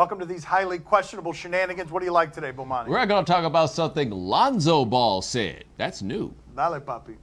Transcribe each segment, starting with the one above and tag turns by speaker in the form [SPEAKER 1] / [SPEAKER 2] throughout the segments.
[SPEAKER 1] Welcome to these highly questionable shenanigans. What do you like today, Bomani?
[SPEAKER 2] We're going to talk about something Lonzo Ball said. That's new.
[SPEAKER 1] Dale, papi.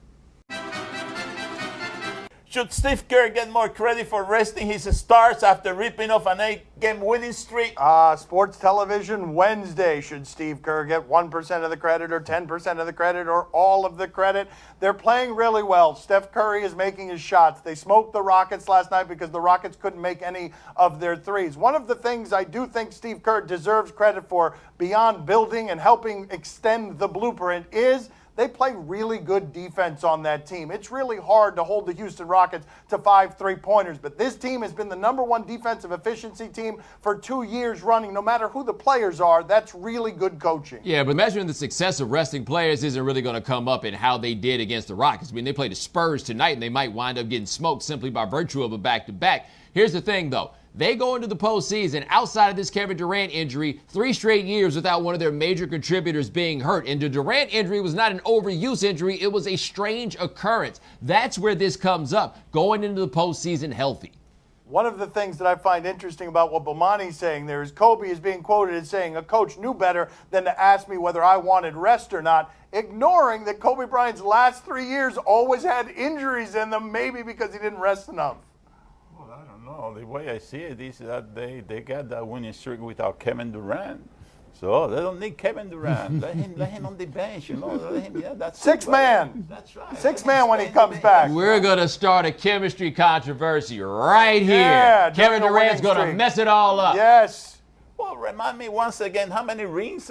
[SPEAKER 3] Should Steve Kerr get more credit for resting his stars after ripping off an 8-game winning streak?
[SPEAKER 1] Sports television Wednesday. Should Steve Kerr get 1% of the credit or 10% of the credit or all of the credit? They're playing really well. Steph Curry is making his shots. They smoked the Rockets last night because the Rockets couldn't make any of their threes. One of the things I do think Steve Kerr deserves credit for beyond building and helping extend the blueprint is they play really good defense on that team. It's really hard to hold the Houston Rockets to 5 3-pointers, but this team has been the #1 defensive efficiency team for 2 years running. No matter who the players are, that's really good coaching.
[SPEAKER 2] Yeah, but measuring the success of resting players isn't really going to come up in how they did against the Rockets. I mean, they played the Spurs tonight, and they might wind up getting smoked simply by virtue of a back-to-back. Here's the thing, though. They go into the postseason outside of this Kevin Durant injury 3 straight years without one of their major contributors being hurt. And the Durant injury was not an overuse injury. It was a strange occurrence. That's where this comes up, going into the postseason healthy.
[SPEAKER 1] One of the things that I find interesting about what Bomani's saying there is Kobe is being quoted as saying, a coach knew better than to ask me whether I wanted rest or not, ignoring that Kobe Bryant's last 3 years always had injuries in them, maybe because he didn't rest enough.
[SPEAKER 3] No, the way I see it is that they got that winning streak without Kevin Durant. So they don't need Kevin Durant. let him on the bench, that's
[SPEAKER 1] six man.
[SPEAKER 3] That's right.
[SPEAKER 1] Six man when he comes back.
[SPEAKER 2] We're going to start a chemistry controversy right here.
[SPEAKER 1] Yeah,
[SPEAKER 2] Kevin Durant's going to mess it all up.
[SPEAKER 1] Yes.
[SPEAKER 3] Well, remind me once again how many rings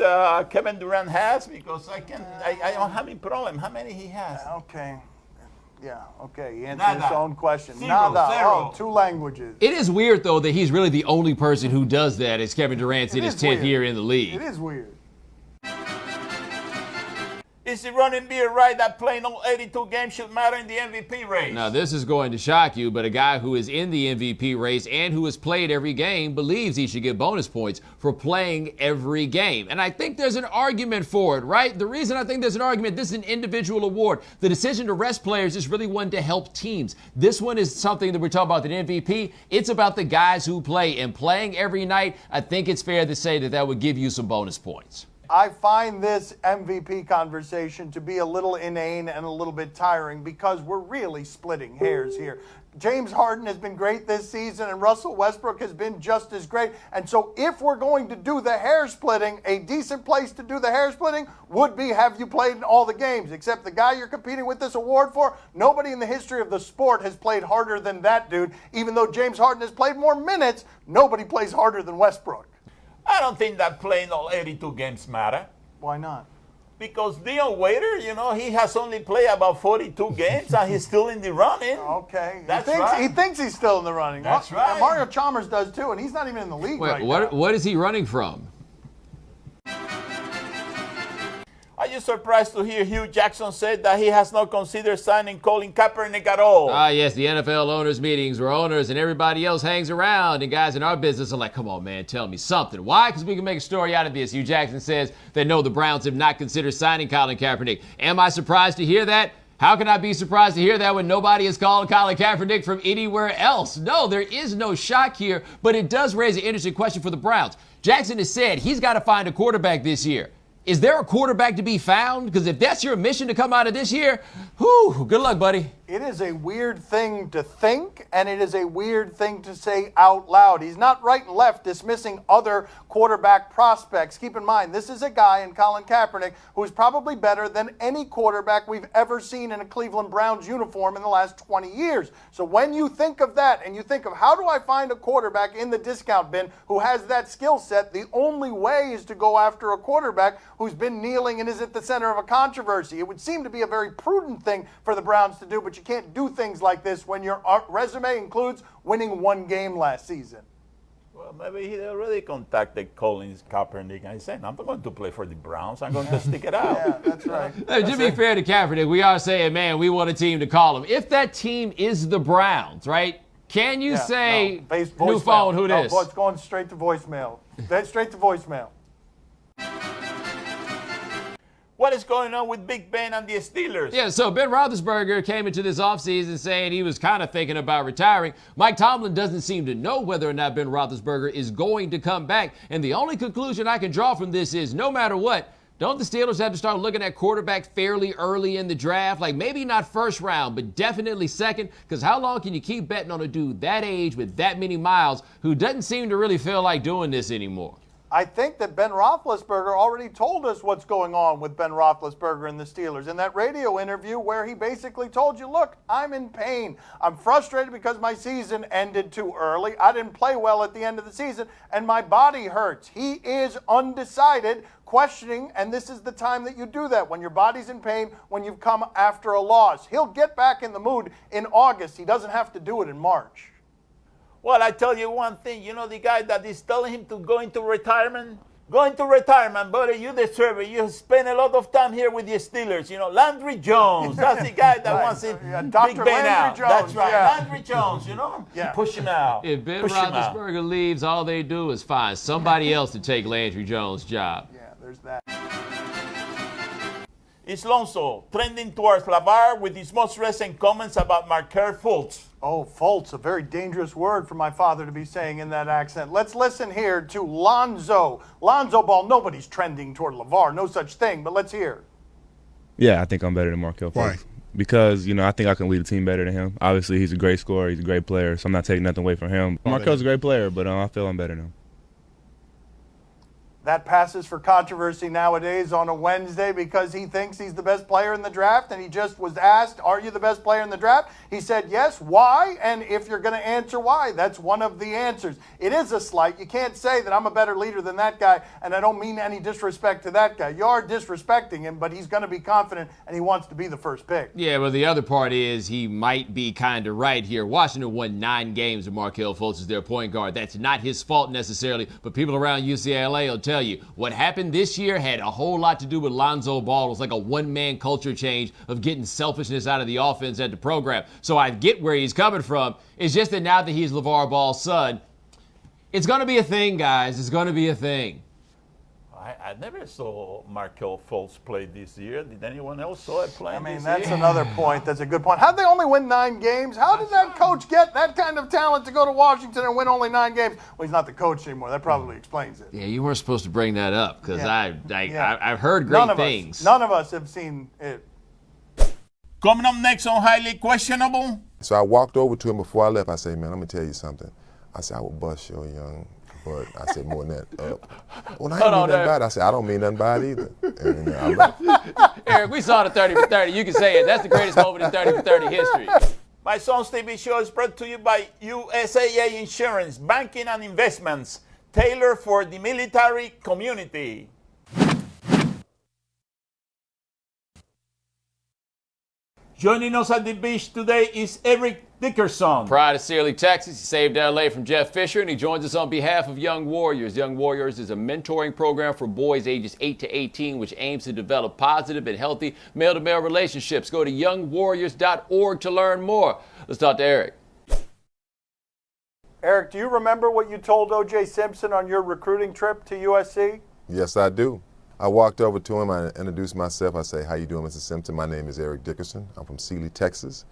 [SPEAKER 3] Kevin Durant has, because I don't have any problem. How many he has?
[SPEAKER 1] Okay. Yeah, okay. He answered his own question.
[SPEAKER 3] Zero.
[SPEAKER 1] Nada. Oh, 2 languages.
[SPEAKER 2] It is weird, though, that he's really the only person who does that as Kevin Durant's in his 10th year in the league.
[SPEAKER 1] It is weird.
[SPEAKER 3] Is it running beer right that playing all 82 games should matter in the MVP race?
[SPEAKER 2] Now, this is going to shock you, but a guy who is in the MVP race and who has played every game believes he should get bonus points for playing every game. And I think there's an argument for it, right? The reason I think there's an argument, this is an individual award. The decision to rest players is really one to help teams. This one is something that we're talking about, the MVP. It's about the guys who play, and playing every night, I think it's fair to say that would give you some bonus points.
[SPEAKER 1] I find this MVP conversation to be a little inane and a little bit tiring because we're really splitting hairs here. James Harden has been great this season and Russell Westbrook has been just as great. And so if we're going to do the hair splitting, a decent place to do the hair splitting would be have you played in all the games, except the guy you're competing with this award for, nobody in the history of the sport has played harder than that dude. Even though James Harden has played more minutes, nobody plays harder than Westbrook.
[SPEAKER 3] I don't think that playing all 82 games matter.
[SPEAKER 1] Why not?
[SPEAKER 3] Because Dion Waiter, he has only played about 42 games and he's still in the running.
[SPEAKER 1] Okay.
[SPEAKER 3] That's right.
[SPEAKER 1] He thinks he's still in the running.
[SPEAKER 3] That's right.
[SPEAKER 1] Mario Chalmers does too, and he's not even in the league right now.
[SPEAKER 2] What is he running from?
[SPEAKER 3] Are you surprised to hear Hugh Jackson said that he has not considered signing Colin Kaepernick at all?
[SPEAKER 2] Yes, the NFL owners' meetings where owners and everybody else hangs around, and guys in our business are like, come on, man, tell me something. Why? Because we can make a story out of this. Hugh Jackson says that no, the Browns have not considered signing Colin Kaepernick. Am I surprised to hear that? How can I be surprised to hear that when nobody has called Colin Kaepernick from anywhere else? No, there is no shock here, but it does raise an interesting question for the Browns. Jackson has said he's got to find a quarterback this year. Is there a quarterback to be found? Because if that's your mission to come out of this year, good luck, buddy.
[SPEAKER 1] It is a weird thing to think, and it is a weird thing to say out loud. He's not right and left dismissing other quarterback prospects. Keep in mind, this is a guy in Colin Kaepernick who is probably better than any quarterback we've ever seen in a Cleveland Browns uniform in the last 20 years. So when you think of that and you think of how do I find a quarterback in the discount bin who has that skill set, the only way is to go after a quarterback who's been kneeling and is at the center of a controversy. It would seem to be a very prudent thing for the Browns to do, but you can't do things like this when your resume includes winning 1 game last season.
[SPEAKER 3] Well, maybe he already contacted Colin Kaepernick and he said, I'm not going to play for the Browns. I'm going to stick it out.
[SPEAKER 1] Yeah, that's right.
[SPEAKER 2] To be fair to Kaepernick, we are saying, man, we want a team to call him. If that team is the Browns, right, can you say, new phone, who this?
[SPEAKER 1] It's going straight to voicemail. Straight to voicemail.
[SPEAKER 3] What is going on with Big Ben and the Steelers?
[SPEAKER 2] Yeah, so Ben Roethlisberger came into this offseason saying he was kind of thinking about retiring. Mike Tomlin doesn't seem to know whether or not Ben Roethlisberger is going to come back. And the only conclusion I can draw from this is no matter what, don't the Steelers have to start looking at quarterback fairly early in the draft? Like maybe not first round, but definitely second. Because how long can you keep betting on a dude that age with that many miles who doesn't seem to really feel like doing this anymore?
[SPEAKER 1] I think that Ben Roethlisberger already told us what's going on with Ben Roethlisberger and the Steelers in that radio interview where he basically told you, look, I'm in pain. I'm frustrated because my season ended too early. I didn't play well at the end of the season, and my body hurts. He is undecided, questioning, and this is the time that you do that, when your body's in pain, when you've come after a loss. He'll get back in the mood in August. He doesn't have to do it in March.
[SPEAKER 3] Well, I tell you one thing. You know the guy that is telling him to go into retirement? Go into retirement, buddy. You deserve it. You spend a lot of time here with the Steelers. You know, Landry Jones. That's the guy that wants it.
[SPEAKER 1] Yeah,
[SPEAKER 3] Big
[SPEAKER 1] Dr.
[SPEAKER 3] Ben
[SPEAKER 1] Landry
[SPEAKER 3] out.
[SPEAKER 1] Jones,
[SPEAKER 3] That's right.
[SPEAKER 1] yeah.
[SPEAKER 3] Landry Jones, you know?
[SPEAKER 1] Yeah.
[SPEAKER 3] Push him out.
[SPEAKER 2] If Ben
[SPEAKER 3] Push him out.
[SPEAKER 2] Roethlisberger leaves, all they do is find somebody else to take Landry Jones' job.
[SPEAKER 1] Yeah, there's that.
[SPEAKER 3] It's Lonzo trending towards LeVar with his most recent comments about Markelle Fultz.
[SPEAKER 1] Oh, Fultz, a very dangerous word for my father to be saying in that accent. Let's listen here to Lonzo. Lonzo Ball, nobody's trending toward LeVar, no such thing, but let's hear.
[SPEAKER 4] Yeah, I think I'm better than Markelle Fultz.
[SPEAKER 5] Why?
[SPEAKER 4] Because, I think I can lead a team better than him. Obviously, he's a great scorer. He's a great player, so I'm not taking nothing away from him. Markelle's a great player, but I feel I'm better than him.
[SPEAKER 1] That passes for controversy nowadays on a Wednesday because he thinks he's the best player in the draft, and he just was asked, are you the best player in the draft? He said yes. Why? And if you're going to answer why, that's one of the answers. It is a slight. You can't say that I'm a better leader than that guy, and I don't mean any disrespect to that guy. You are disrespecting him, but he's going to be confident, and he wants to be the first pick.
[SPEAKER 2] Yeah, well, the other part is he might be kind of right here. Washington won 9 games with Markelle Fultz as their point guard. That's not his fault necessarily, but people around UCLA will tell you what happened this year had a whole lot to do with Lonzo Ball. It was like a one-man culture change of getting selfishness out of the offense at the program. So I get where he's coming from. It's just that now that he's LeVar Ball's son, it's going to be a thing, guys. It's going to be a thing.
[SPEAKER 3] I never saw Markelle Fultz play this year. Did anyone else saw it play this year?
[SPEAKER 1] That's another point. That's a good point. How'd they only win 9 games? How did that coach get that kind of talent to go to Washington and win only 9 games? Well, he's not the coach anymore. That probably explains it.
[SPEAKER 2] Yeah, you weren't supposed to bring that up because
[SPEAKER 1] Yeah.
[SPEAKER 2] I've heard great things.
[SPEAKER 1] None of us have seen it.
[SPEAKER 3] Coming up next on Highly Questionable.
[SPEAKER 5] So I walked over to him before I left. I said, man, I'm going to tell you something. I said, I will bust your young butt. I said, more than that. Well, I ain't mean nothing by it. I said, I don't mean nothing by it either. And I left.
[SPEAKER 2] Eric, we saw the 30 for 30. You can say it. That's the greatest moment in 30 for 30 history.
[SPEAKER 3] My Son's TV show is brought to you by USAA Insurance, banking and investments, tailored for the military community. Joining us at the beach today is Eric Dickerson.
[SPEAKER 2] Pride of Searly, Texas. He saved LA from Jeff Fisher, and he joins us on behalf of Young Warriors. Young Warriors is a mentoring program for boys ages 8 to 18, which aims to develop positive and healthy male-to-male relationships. Go to youngwarriors.org to learn more. Let's talk to Eric.
[SPEAKER 1] Eric, do you remember what you told O.J. Simpson on your recruiting trip to USC?
[SPEAKER 5] Yes, I do. I walked over to him. I introduced myself. I say, how you doing, Mr. Simpson? My name is Eric Dickerson. I'm from Sealy, Texas.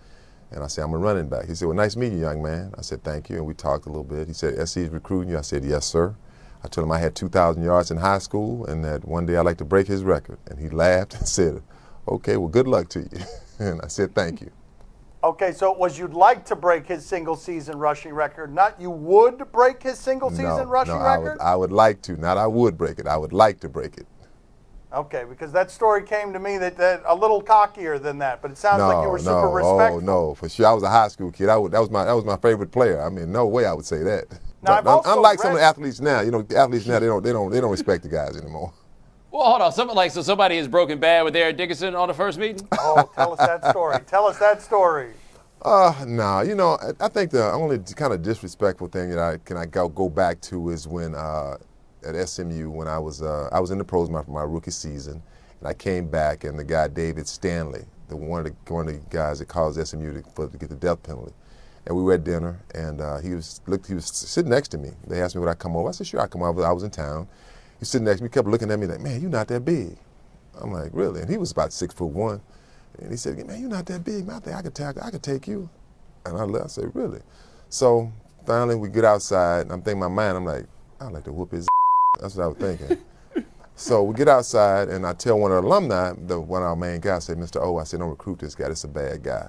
[SPEAKER 5] And I said, I'm a running back. He said, well, nice meeting you, young man. I said, thank you. And we talked a little bit. He said, SC is recruiting you? I said, yes, sir. I told him I had 2,000 yards in high school and that one day I'd like to break his record. And he laughed and said, okay, well, good luck to you. And I said, thank you.
[SPEAKER 1] Okay, so it was you'd like to break his single-season rushing record, not you would break his single-season rushing record?
[SPEAKER 5] I would like to. Not I would break it. I would like to break it.
[SPEAKER 1] Okay, because that story came to me that a little cockier than that, but it sounds like you were super respectful.
[SPEAKER 5] Oh, no, for sure. I was a high school kid. That was my favorite player. I mean, no way I would say that.
[SPEAKER 1] Now,
[SPEAKER 5] But unlike some of the athletes now, the athletes now, they don't respect the guys anymore.
[SPEAKER 2] Well, hold on. Somebody is broken bad with Eric Dickerson on the first meeting?
[SPEAKER 1] Oh, tell us that story. Tell us that story.
[SPEAKER 5] No, I think the only kind of disrespectful thing that I go back to is when at SMU when I was in the pros my rookie season, and I came back and the guy David Stanley, one of the guys that caused SMU to get the death penalty, and we were at dinner and he was sitting next to me. They asked me would I come over. I said sure I come over. I was in town. He's sitting next to me, kept looking at me like, man, you're not that big. I'm like, really? And he was about 6'1", and he said, man, you're not that big, man. I think I could take you. And I said, really? So finally we get outside, and I'm thinking in my mind, I'm like, I'd like to whoop his That's what I was thinking. So we get outside, and I tell one of the alumni, one of our main guys, I said, Mr. O, I said, don't recruit this guy. This is a bad guy.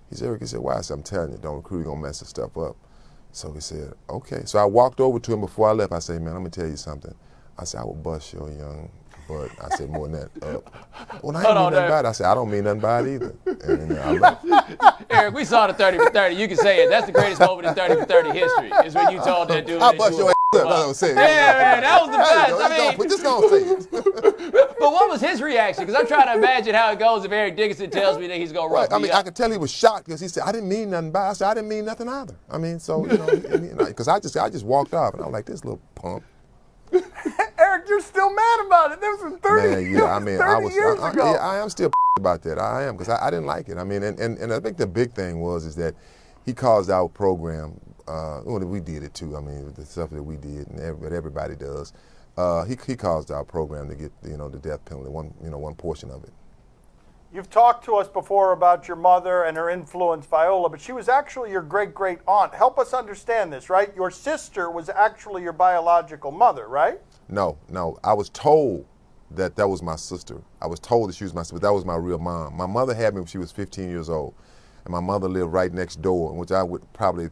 [SPEAKER 5] He said, Eric, he said, why? I said, I'm telling you, don't recruit, you're going to mess this stuff up. So he said, okay. So I walked over to him before I left. I said, man, let me tell you something. I said, I will bust your young butt. I said, more than that up. Well, I ain't mean nothing by it. I said, I don't mean nothing by it either. And I left.
[SPEAKER 2] Eric, we saw the 30 for 30. You can say it. That's the greatest moment in 30 for 30 history, is when you told that dude.
[SPEAKER 5] I'll bust your ass up. That's what I'm saying.
[SPEAKER 2] Yeah, man, that was the best. I mean,
[SPEAKER 5] just gonna say it.
[SPEAKER 2] But what was his reaction? Because I'm trying to imagine how it goes if Eric Dickerson tells me that he's going to rough me up.
[SPEAKER 5] I mean, I could tell he was shocked because he said, I didn't mean nothing by it. I said, I didn't mean nothing either. I mean, so, because I just walked off, and I was like, this little punk.
[SPEAKER 1] Eric, you're still mad about it. That was 30,
[SPEAKER 5] Man, yeah, I mean,
[SPEAKER 1] 30 years ago.
[SPEAKER 5] I am still about that. I am, because I didn't like it. I mean, and I think the big thing is that he caused our program. Well, we did it too. I mean, the stuff that we did and what everybody does. He caused our program to get the death penalty. One portion of it.
[SPEAKER 1] You've talked to us before about your mother and her influence, Viola, but she was actually your great-great aunt. Help us understand this, right? Your sister was actually your biological mother, right?
[SPEAKER 5] No. I was told that was my sister. I was told that she was my sister, but that was my real mom. My mother had me when she was 15 years old, and my mother lived right next door, which I would probably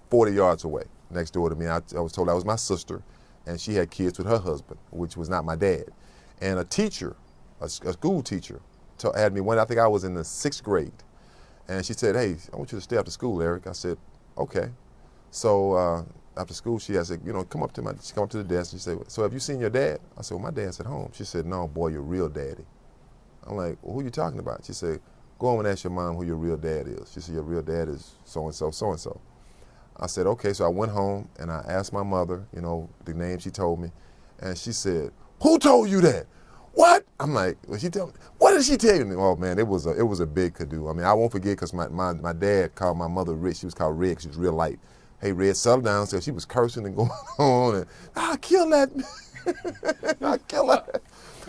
[SPEAKER 5] 40 yards away, next door to me. I was told that was my sister, and she had kids with her husband, which was not my dad. And a teacher, a school teacher, had me I think I was in the 6th grade, and she said, hey, I want you to stay after school, Eric. I said, okay. So after school, she said, come up to the desk, and she said, so have you seen your dad? I said, well, my dad's at home. She said, no, boy, your real daddy. I'm like, well, who are you talking about? She said, go home and ask your mom who your real dad is. She said, your real dad is so-and-so, so-and-so. I said, okay. So I went home, and I asked my mother, the name she told me, and she said, who told you that? What? I'm like, well, she told me. What did she tell you? Oh man, it was a big to-do. I mean, I won't forget because my dad called my mother Red. She was called Red because she was real light. Hey, Red, settle down. So she was cursing and going on, and I'll kill that. I'll kill her.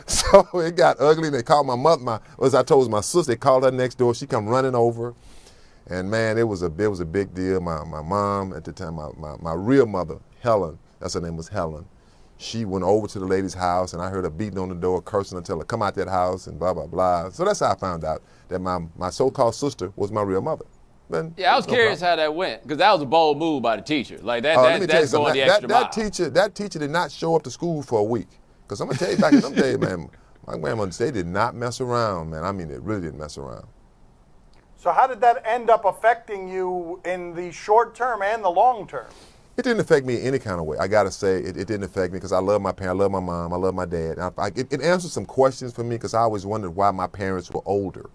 [SPEAKER 5] So it got ugly. And they called my mother. As I told my sister, they called her next door. She come running over, and man, it was a big deal. My mom at the time, my real mother, Helen. That's her name was Helen. She went over to the lady's house, and I heard her beating on the door, cursing her, telling her, come out that house, and blah, blah, blah. So that's how I found out that my so-called sister was my real mother. Man,
[SPEAKER 2] yeah, I was curious how that went, because that was a bold move by the teacher. Like, that's going the extra mile.
[SPEAKER 5] That teacher did not show up to school for a week. Because I'm going to tell you, back in them days, man, my grandmother, they did not mess around, man. I mean, they really didn't mess around.
[SPEAKER 1] So how did that end up affecting you in the short term and the long term?
[SPEAKER 5] It didn't affect me in any kind of way. I got to say, it didn't affect me because I love my parents, I love my mom, I love my dad. It answered some questions for me because I always wondered why my parents were older,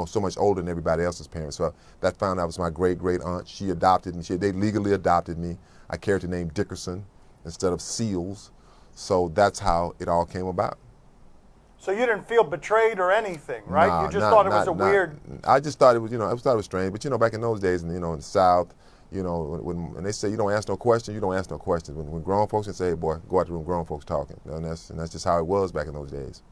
[SPEAKER 5] so much older than everybody else's parents. So that found out was my great-great aunt. She adopted me. They legally adopted me. I carried the name Dickerson instead of Seals. So that's how it all came about. So
[SPEAKER 1] you didn't feel betrayed or anything, right?
[SPEAKER 5] Nah,
[SPEAKER 1] you just thought it was weird.
[SPEAKER 5] I just thought it was, I thought it was strange. But back in those days, in the South, when they say you don't ask no questions, you don't ask no questions. When grown folks can say, hey, boy, go out the room, grown folks talking. And that's just how it was back in those days.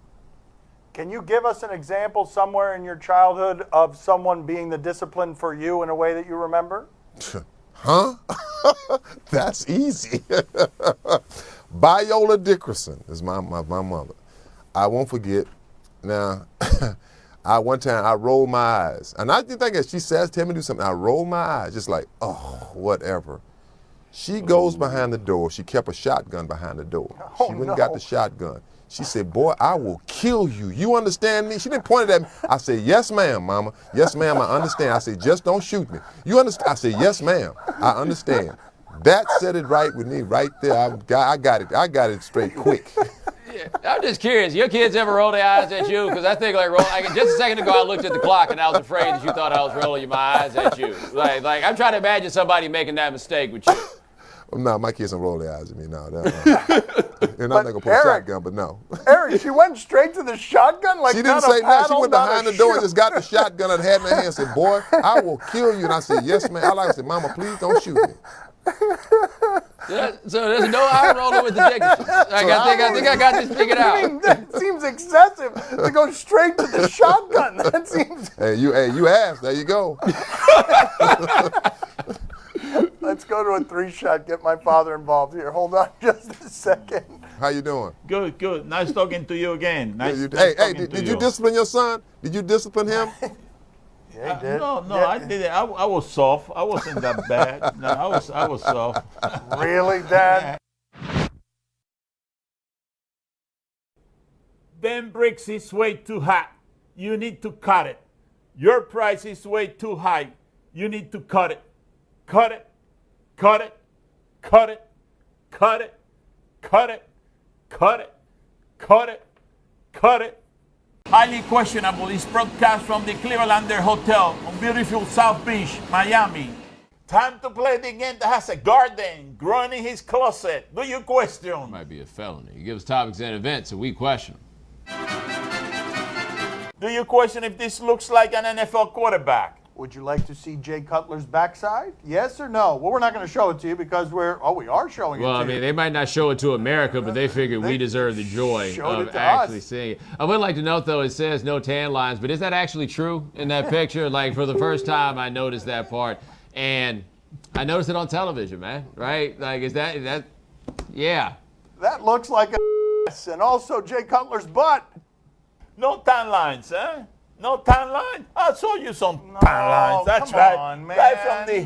[SPEAKER 1] Can you give us an example somewhere in your childhood of someone being the discipline for you in a way that you remember?
[SPEAKER 5] Huh? That's easy. Viola Dickerson is my mother. I won't forget. Now, one time I rolled my eyes. And I didn't think that she says, tell me to do something. I rolled my eyes, just like, oh, whatever. She goes behind the door. She kept a shotgun behind the door. She went and got the shotgun. She said, boy, I will kill you. You understand me? She didn't point it at me. I said, yes, ma'am, mama. Yes, ma'am, I understand. I said, just don't shoot me. You understand? I said, yes, ma'am, I understand. That said it right with me right there. I got it. I got it straight quick.
[SPEAKER 2] Yeah, I'm just curious. Your kids ever roll their eyes at you? Because I think just a second ago I looked at the clock and I was afraid that you thought I was rolling my eyes at you. Like I'm trying to imagine somebody making that mistake with you.
[SPEAKER 5] No, my kids don't roll their eyes at me. No. They're not going to put a shotgun, but no.
[SPEAKER 1] Eric, she went straight to the shotgun? Like
[SPEAKER 5] she didn't say no. She went behind the door and just got the shotgun and had in her hand and said, boy, I will kill you. And I said, yes, ma'am. I said, mama, please don't shoot me.
[SPEAKER 2] So there's no eye rolling with the Dickerson. I think I got this figured
[SPEAKER 1] I
[SPEAKER 2] out.
[SPEAKER 1] mean, that seems excessive to go straight to the shotgun. That seems.
[SPEAKER 5] Hey, you asked. There you go.
[SPEAKER 1] Let's go to a 3-shot. Get my father involved here. Hold on just a second.
[SPEAKER 5] How you doing?
[SPEAKER 3] Good, good. Nice talking to you again. Nice
[SPEAKER 5] Hey,
[SPEAKER 3] talking to
[SPEAKER 5] did you discipline your son? Did you discipline him?
[SPEAKER 1] Yeah, he did.
[SPEAKER 3] No,
[SPEAKER 1] Yeah.
[SPEAKER 3] I didn't. I was soft. I wasn't that bad. No, I was soft.
[SPEAKER 1] Really, Dad?
[SPEAKER 3] Them bricks is way too hot. You need to cut it. Your price is way too high. You need to cut it. Cut it. Cut it. Cut it. Cut it. Cut it. Cut it. Cut it. Cut it. Highly questionable is broadcast from the Clevelander Hotel on beautiful South Beach, Miami. Time to play the game that has a garden growing in his closet. Do you question?
[SPEAKER 2] Might be a felony. He gives topics and events, so we question him.
[SPEAKER 3] Do you question if this looks like an NFL quarterback?
[SPEAKER 1] Would you like to see Jay Cutler's backside? Yes or no? Well, we're not going to show it to you because we are showing it
[SPEAKER 2] Well,
[SPEAKER 1] to
[SPEAKER 2] I
[SPEAKER 1] you.
[SPEAKER 2] mean, they might not show it to America, but they figured we deserve the joy
[SPEAKER 1] showed it
[SPEAKER 2] of
[SPEAKER 1] to
[SPEAKER 2] actually
[SPEAKER 1] us.
[SPEAKER 2] seeing it. I would like to note, though, it says no tan lines, but is that actually true in that picture? Like, for the first time, I noticed that part. And I noticed it on television, man, right? Like, is that yeah.
[SPEAKER 1] That looks like a and also Jay Cutler's butt.
[SPEAKER 3] No tan lines, eh? No tan line? I saw you some tan lines. That's
[SPEAKER 1] come
[SPEAKER 3] right.
[SPEAKER 1] on, man.
[SPEAKER 3] Right from the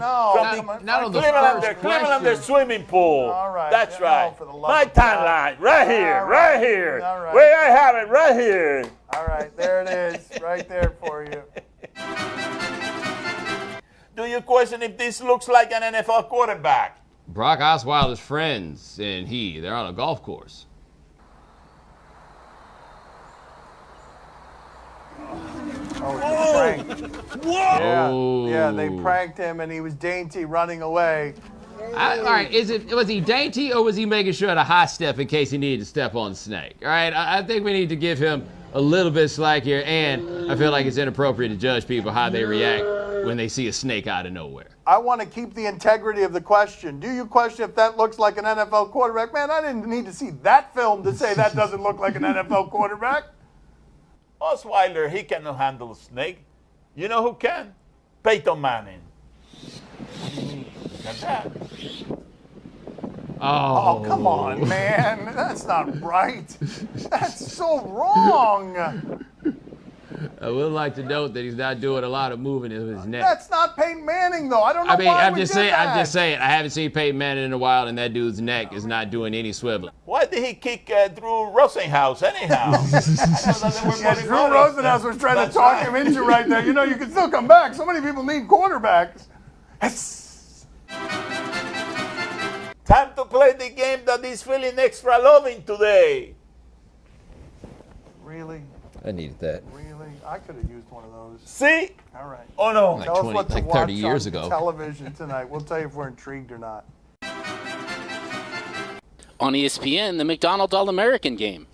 [SPEAKER 2] Not on the
[SPEAKER 3] Clevelander
[SPEAKER 2] first question.
[SPEAKER 3] swimming pool.
[SPEAKER 1] All right.
[SPEAKER 3] That's
[SPEAKER 1] No,
[SPEAKER 3] right.
[SPEAKER 1] for the love
[SPEAKER 3] My
[SPEAKER 1] of
[SPEAKER 3] tan
[SPEAKER 1] God.
[SPEAKER 3] line, right here,
[SPEAKER 1] All
[SPEAKER 3] right
[SPEAKER 1] right.
[SPEAKER 3] here.
[SPEAKER 1] All right.
[SPEAKER 3] Where I have it, right here.
[SPEAKER 1] All right, there it is, right there for you.
[SPEAKER 3] Do you question if this looks like an NFL quarterback?
[SPEAKER 2] Brock Osweiler's friends and they're on a golf course.
[SPEAKER 1] Oh, it's a prank.
[SPEAKER 2] Oh.
[SPEAKER 1] Yeah, they pranked him and he was dainty running away.
[SPEAKER 2] All right, was he dainty or was he making sure to high step in case he needed to step on the snake? All right, I think we need to give him a little bit of slack here, and I feel like it's inappropriate to judge people how they react when they see a snake out of nowhere.
[SPEAKER 1] I want to keep the integrity of the question. Do you question if that looks like an NFL quarterback? Man, I didn't need to see that film to say that doesn't look like an NFL quarterback.
[SPEAKER 3] Osweiler, he cannot handle a snake. You know who can? Peyton Manning. Look at that.
[SPEAKER 1] Oh, come on, man. That's not right. That's so wrong.
[SPEAKER 2] I would like to note that he's not doing a lot of moving of his neck.
[SPEAKER 1] That's not Peyton Manning, though. I don't know why
[SPEAKER 2] I'm
[SPEAKER 1] we
[SPEAKER 2] just
[SPEAKER 1] did that.
[SPEAKER 2] saying, I haven't seen Peyton Manning in a while, and that dude's neck is not doing any swiveling.
[SPEAKER 3] Why did he kick Drew Rosenhaus anyhow?
[SPEAKER 1] Yeah, Drew Rosenhaus was trying to talk him into right there. You know, you can still come back. So many people need quarterbacks. Yes.
[SPEAKER 3] Time to play the game that is feeling extra loving today.
[SPEAKER 1] Really?
[SPEAKER 2] I needed that.
[SPEAKER 1] Really? I could have used one of those.
[SPEAKER 3] See?
[SPEAKER 1] All right.
[SPEAKER 3] Oh no.
[SPEAKER 2] Like
[SPEAKER 1] Tell us
[SPEAKER 2] 20,
[SPEAKER 1] what to
[SPEAKER 2] like
[SPEAKER 1] watch
[SPEAKER 2] 30 years
[SPEAKER 1] on
[SPEAKER 2] ago.
[SPEAKER 1] television tonight. We'll tell you if we're intrigued or not.
[SPEAKER 6] On ESPN, the McDonald's All-American game.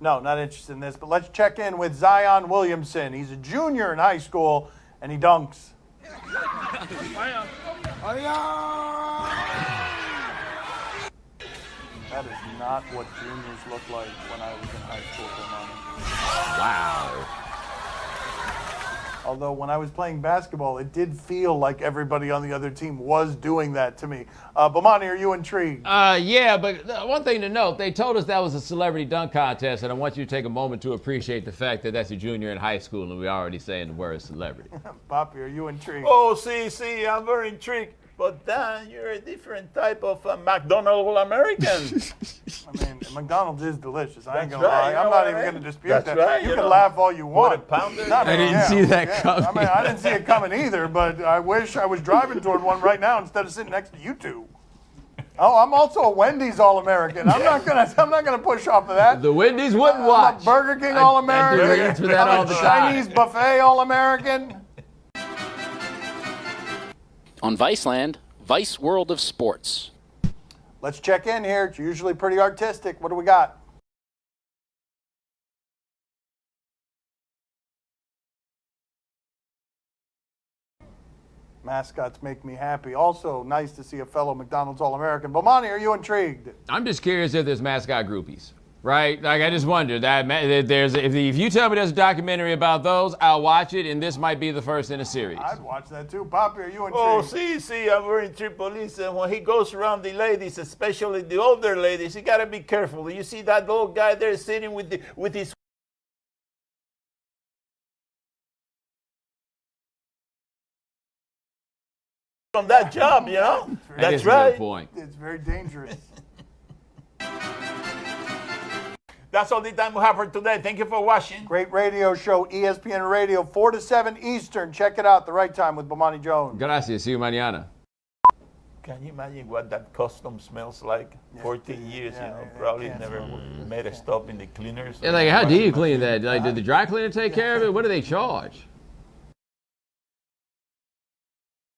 [SPEAKER 1] No, not interested in this, but let's check in with Zion Williamson. He's a junior in high school, and he dunks. That is not what juniors look like when I was in high school, Bomani.
[SPEAKER 2] Wow.
[SPEAKER 1] Although when I was playing basketball, it did feel like everybody on the other team was doing that to me. Bomani, are you intrigued?
[SPEAKER 2] Yeah, but one thing to note, they told us that was a celebrity dunk contest, and I want you to take a moment to appreciate the fact that that's a junior in high school, and we're already saying the word celebrity.
[SPEAKER 1] Poppy, are you intrigued?
[SPEAKER 3] Oh, see, I'm very intrigued. But Dan, you're a different type of McDonald's AllAmerican.
[SPEAKER 1] I mean, McDonald's is delicious. I ain't
[SPEAKER 3] That's
[SPEAKER 1] going to
[SPEAKER 3] right,
[SPEAKER 1] lie.
[SPEAKER 3] you
[SPEAKER 1] I'm
[SPEAKER 3] know
[SPEAKER 1] not
[SPEAKER 3] what
[SPEAKER 1] even
[SPEAKER 3] I mean?
[SPEAKER 1] going to dispute
[SPEAKER 3] That's
[SPEAKER 1] that.
[SPEAKER 3] right,
[SPEAKER 1] You
[SPEAKER 3] you
[SPEAKER 1] can
[SPEAKER 3] know.
[SPEAKER 1] laugh all you want.
[SPEAKER 3] Quarter pounder.
[SPEAKER 1] Not
[SPEAKER 2] I didn't
[SPEAKER 1] yeah,
[SPEAKER 2] see that
[SPEAKER 1] yeah.
[SPEAKER 2] coming.
[SPEAKER 1] I mean, I didn't see it coming either, but I wish I was driving toward one right now instead of sitting next to you two. Oh, I'm also a Wendy's All-American. I'm not gonna push off of that.
[SPEAKER 2] The Wendy's wouldn't
[SPEAKER 1] I'm a
[SPEAKER 2] watch.
[SPEAKER 1] Burger King
[SPEAKER 2] I
[SPEAKER 1] All-American.
[SPEAKER 2] do reads for that
[SPEAKER 1] I'm
[SPEAKER 2] all
[SPEAKER 1] a
[SPEAKER 2] the
[SPEAKER 1] Chinese
[SPEAKER 2] time.
[SPEAKER 1] buffet All-American.
[SPEAKER 6] On Viceland, Vice World of Sports.
[SPEAKER 1] Let's check in here. It's usually pretty artistic. What do we got? Mascots make me happy. Also, nice to see a fellow McDonald's All-American. Bomani, are you intrigued?
[SPEAKER 2] I'm just curious if there's mascot groupies, right? Like, I just wonder that if you tell me there's a documentary about those, I'll watch it, and this might be the first in a series.
[SPEAKER 1] I'd watch that too. Poppy, are you intrigued?
[SPEAKER 3] Oh, see, I'm very intrigued. Listen, when he goes around the ladies, especially the older ladies, you gotta be careful. You see that old guy there sitting with his on that job, you know? That's right.
[SPEAKER 2] Good point.
[SPEAKER 1] It's very dangerous.
[SPEAKER 3] That's all the time we have for today. Thank you for watching.
[SPEAKER 1] Great radio show, ESPN Radio, 4 to 7 Eastern. Check it out, The Right Time with Bomani Jones.
[SPEAKER 2] Gracias. See you mañana.
[SPEAKER 3] Can you imagine what that custom smells like? 14 years, probably never made a stop in the cleaners.
[SPEAKER 2] Yeah, like, how do you clean that? Like, did the dry cleaner take care of it? What do they charge?